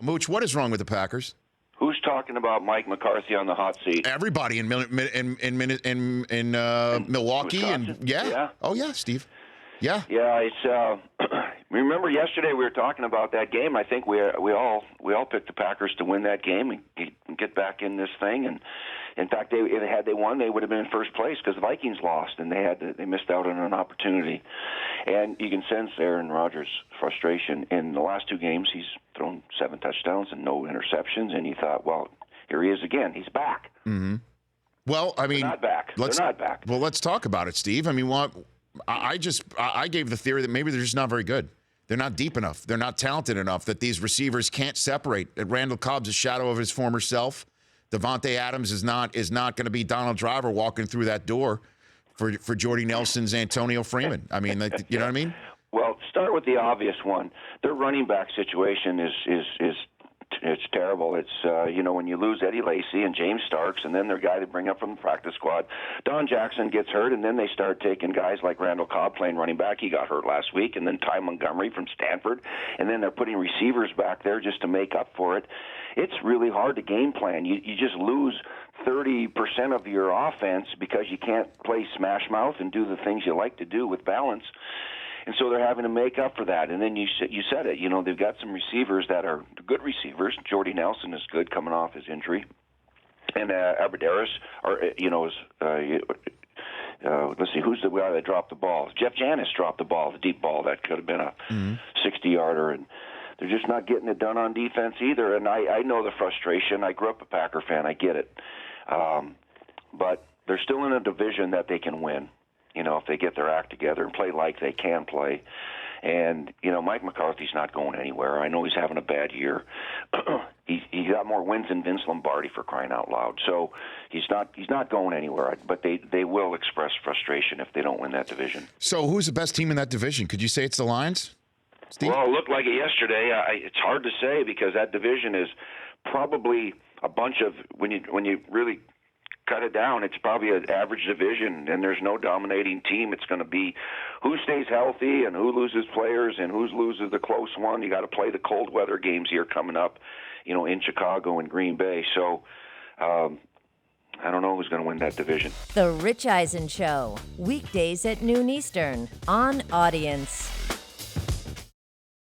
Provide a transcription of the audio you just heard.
Mooch, what is wrong with the Packers? Who's talking about Mike McCarthy on the hot seat? Everybody in Milwaukee, Wisconsin? yeah. Oh yeah, Steve. Yeah. Yeah, it's. Remember yesterday we were talking about that game. I think we all picked the Packers to win that game and get back in this thing. And in fact, had they won, they would have been in first place because the Vikings lost and they missed out on an opportunity. And you can sense Aaron Rodgers' frustration. In the last two games, he's thrown 7 touchdowns and no interceptions. And you thought, well, here he is again. He's back. Mm-hmm. Well, I mean, they're not back. They're not back. Well, let's talk about it, Steve. I mean, I gave the theory that maybe they're just not very good. They're not deep enough. They're not talented enough that these receivers can't separate. That Randall Cobb's a shadow of his former self. Devontae Adams is not going to be Donald Driver walking through that door for Jordy Nelson's Antonio Freeman. I mean, you know what I mean? Well, start with the obvious one. Their running back situation is it's terrible. It's when you lose Eddie Lacy and James Starks, and then their guy they bring up from the practice squad, Don Jackson gets hurt, and then they start taking guys like Randall Cobb playing running back. He got hurt last week, and then Ty Montgomery from Stanford, and then they're putting receivers back there just to make up for it. It's really hard to game plan. You just lose 30% of your offense because you can't play smash mouth and do the things you like to do with balance. And so they're having to make up for that. And then you said it. They've got some receivers that are good receivers. Jordy Nelson is good coming off his injury. And Abderderis, let's see, who's the guy that dropped the ball? Jeff Janis dropped the ball, the deep ball. That could have been a 60-yarder. And they're just not getting it done on defense either. And I know the frustration. I grew up a Packer fan. I get it. But they're still in a division that they can win. If they get their act together and play like they can play. And, Mike McCarthy's not going anywhere. I know he's having a bad year. He got more wins than Vince Lombardi, for crying out loud. So he's not going anywhere. But they will express frustration if they don't win that division. So who's the best team in that division? Could you say it's the Lions, Steve? Well, it looked like it yesterday. It's hard to say because that division is probably a bunch of, when you really cut it down, it's probably an average division, and there's no dominating team. It's going to be who stays healthy and who loses players and who loses the close one. You got to play the cold weather games here coming up, in Chicago and Green Bay. So I don't know who's going to win that division. The Rich Eisen Show, weekdays at noon Eastern on Audience.